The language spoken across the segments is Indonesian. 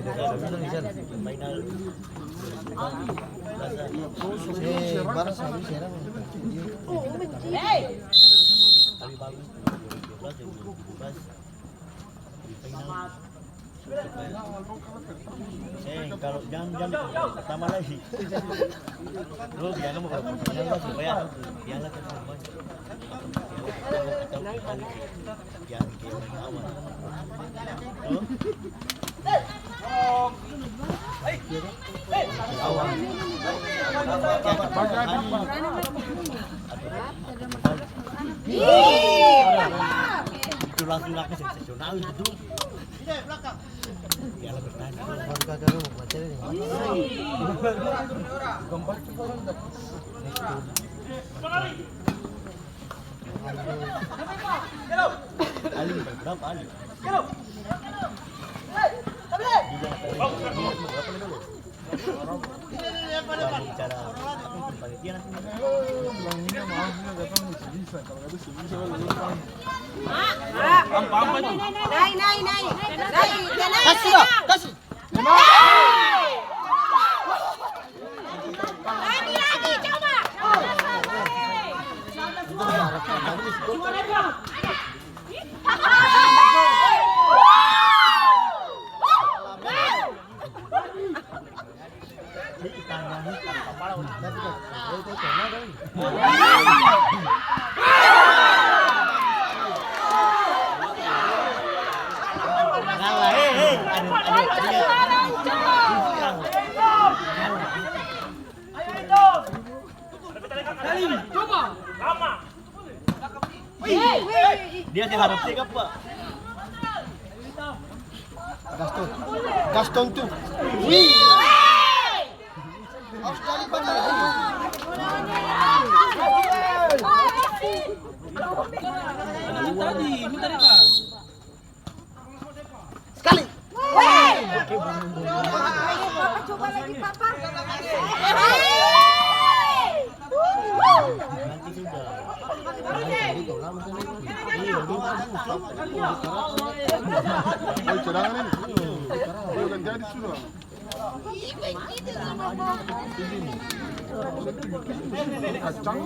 Final. Barça habis era. Tapi bagus. 2012. Final. Kalau jangan pertama lagi. Lu jangan mau final lah supaya piala kita banyak. Jangan kayak awal. Itu langsung sensasional itu. Piala bertanya. Warga dulu baca ini. Gambar orang dah. Ali berapa Ali? Cara panitia nanti. Bilangnya maafnya datang bisa kalau ada bisa Kasih lah, kasih. Lagi coba. Dia diharap tiga Pak. Gaston tuh. Wih. Harus dari mana? Tadi, minta dia. Sekali. Papa coba lagi Papa. Nanti sudah. Cadangan ini. Udah jadi sudah. Kacang.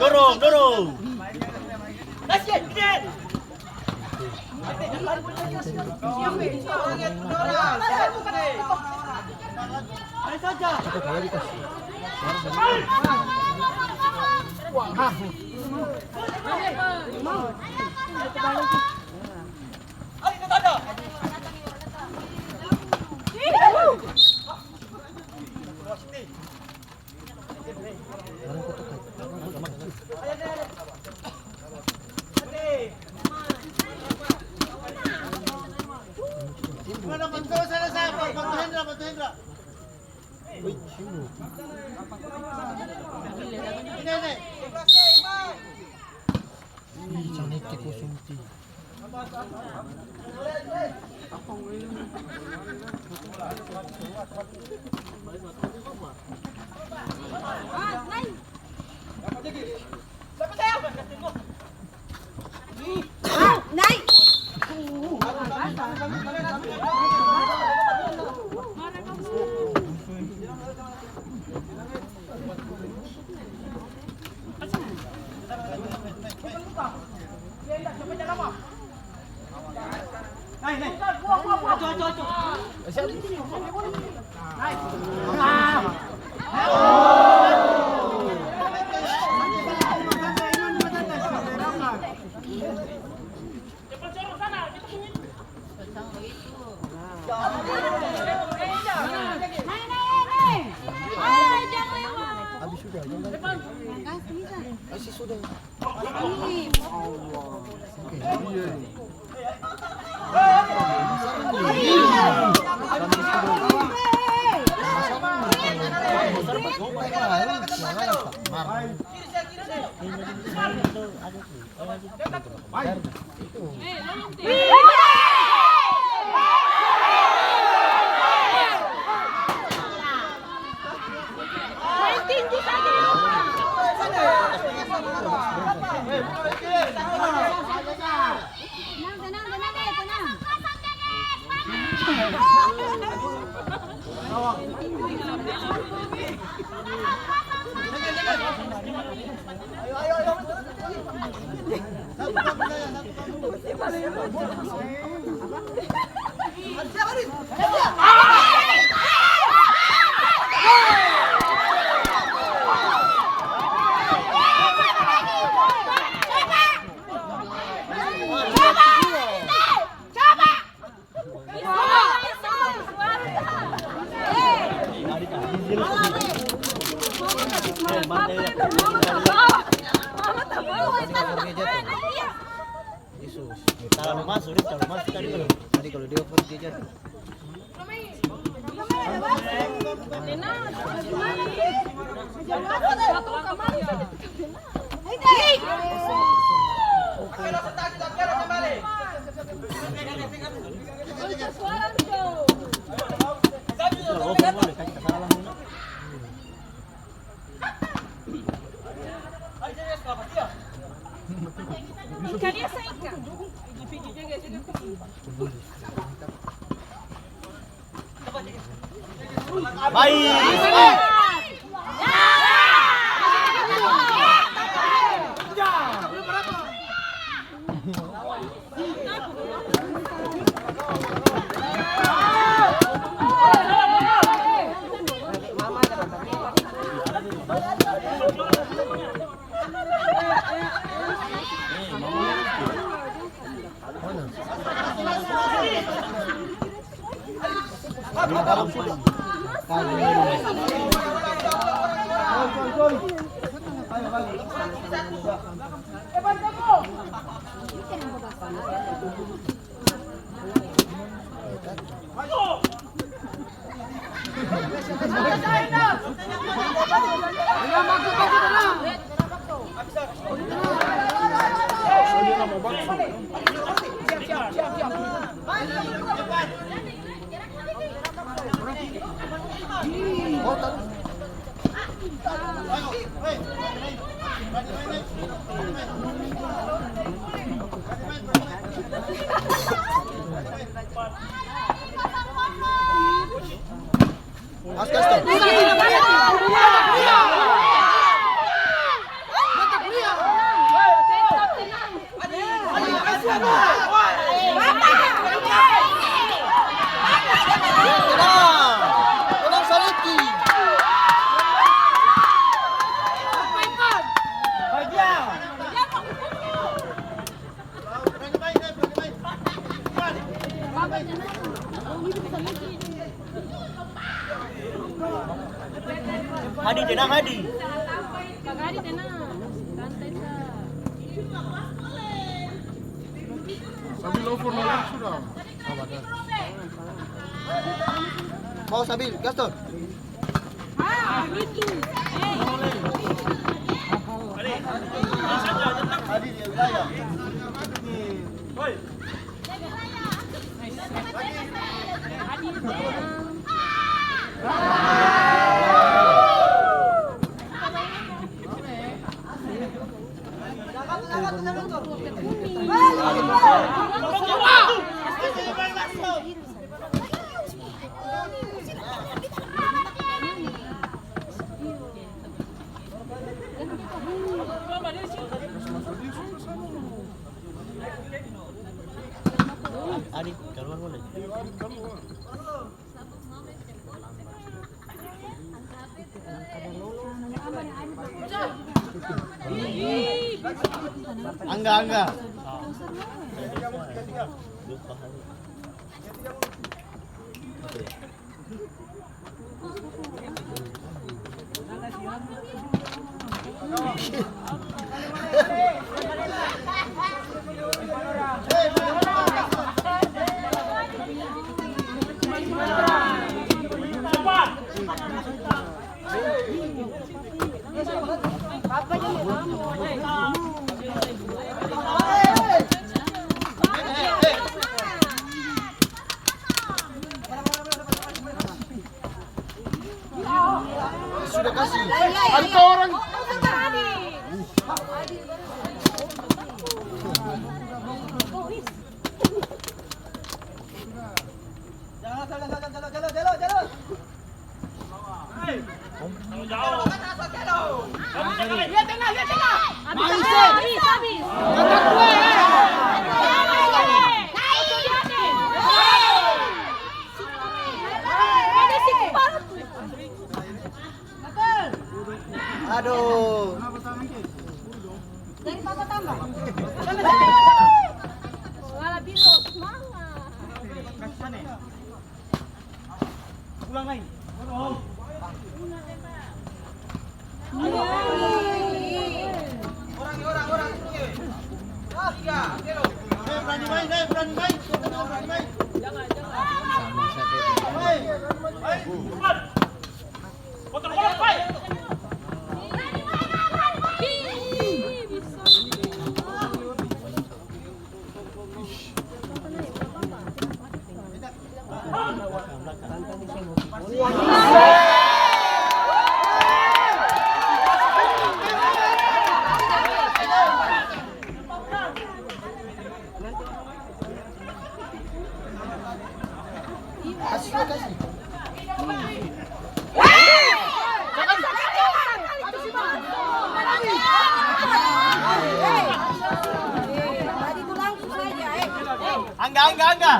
Dorong. Masih sudah. Iya. Kalau masuk tadi belum. Tadi kalau dia pun dia jadi. Baik. Hadi tenang Hadi. Hadi tenang. Santai saja. Sabil over lagi sudah. Mau Sabil, Gaston. Gitu. Hadi dia wilayah. Woi. Adik, keluar boleh. Angga. Sudah kasih. Ada orang. Aduh. Dari papa tambah. Wala bilo, semangat. Pulang lain. Berani main. Sama satu. Kasih. Angga. Angga.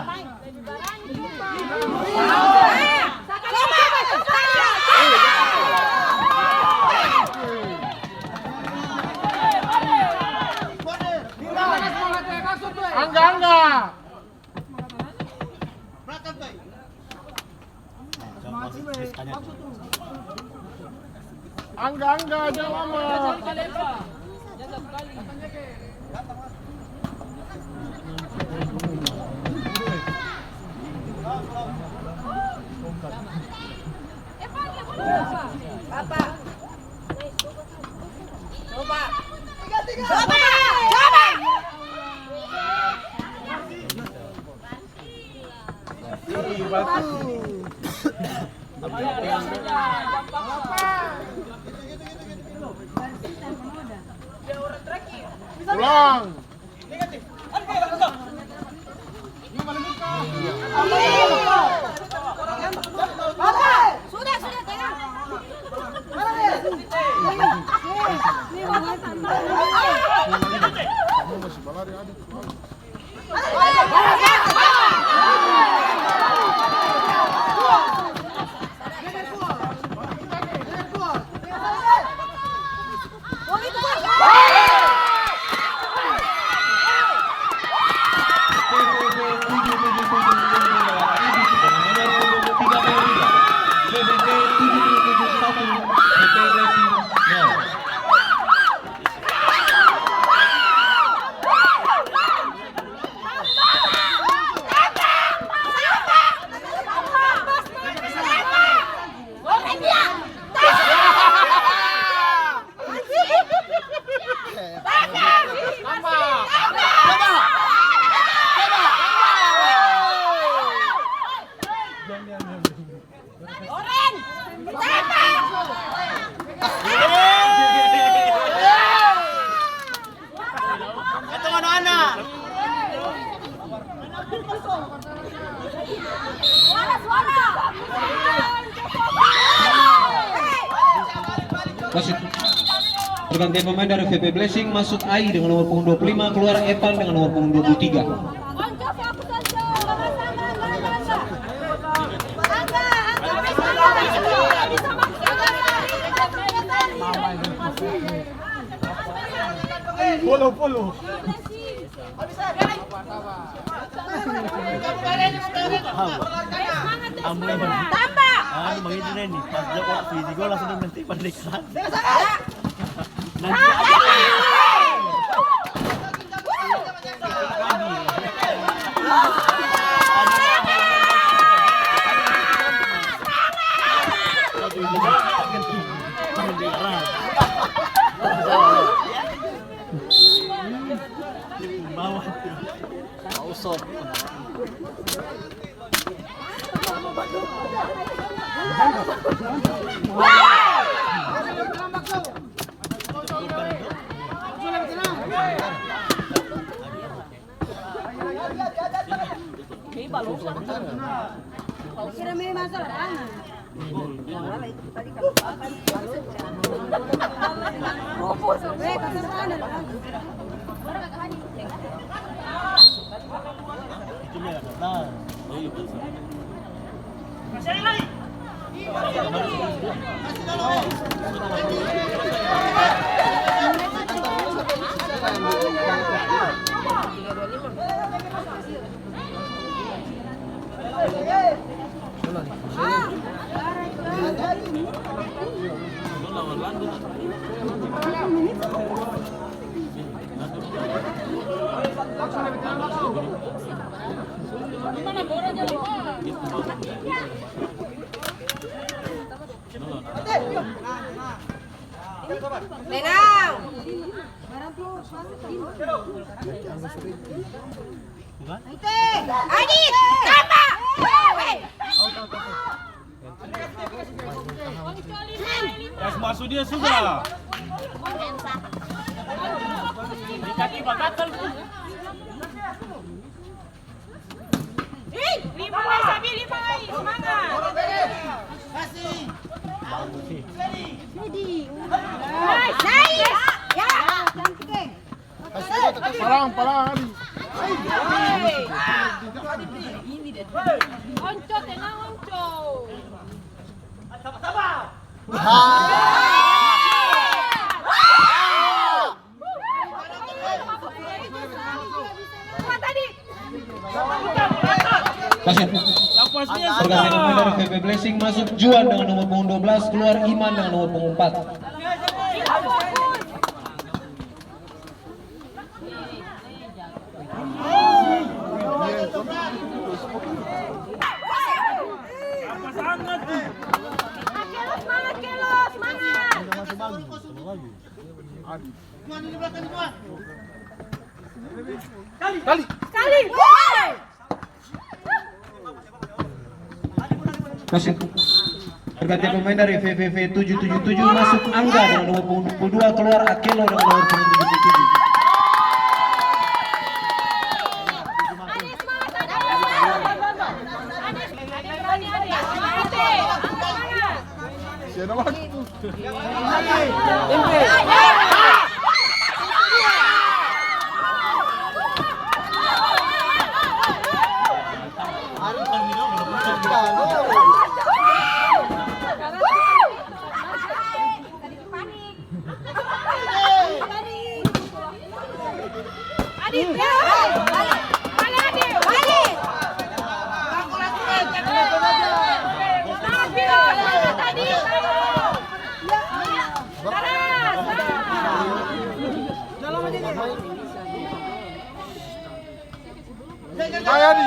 Angga, jangan lama. Pulang. Sudah tengah. Kamu masih balari adik. Wasit pergantian pemain dari VP Blessing masuk AI dengan nomor punggung 25, keluar Evan dengan nomor punggung 23. Follow. Tambah. Begitu nih. Pas dia orang video gol langsung berhenti pendekatan. Kira may masalah. Itu dia kata. Oh iya betul. Tenang. Adit, tambah. Gas masuk dia sudah. Di kaki bagatal tu. Lima lagi, Sabi, lima lagi. Semangat. Bagus sih. Nice. Ya. Cantik. Parang Adi. Onco, tenang onco. Apa tadi? Wasit. Lepas dia Pergantian pemain dari sudah. VP Blessing masuk Juan dengan nomor punggung 12, keluar Iman dengan nomor punggung 4. Apa sangat tu? Semangat, Kelos, semangat. Udah masuk bagus. Masuk bagus. Sekali. Woi. Wasit. Pergantian pemain dari VVV 777 masuk Angga dengan nomor punggung 22, keluar Akelo dengan nomor punggung 77. Siapa nak? Adit, balik Adit, balik. Adi. Jalan.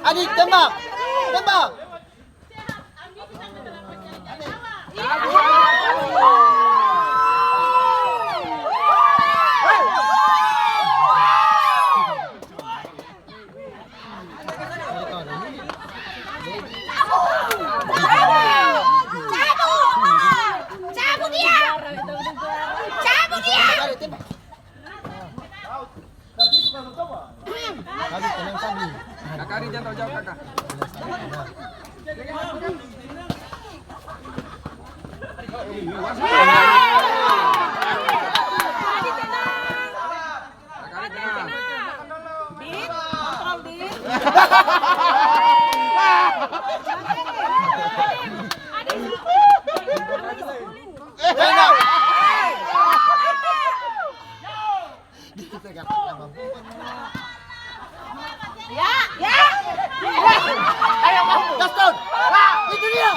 Adik tembak. Tembak. Cabut dia. Adik tenang Sabi. Kakak Rizal tahu jawab kakak. Gaston. Itu dia.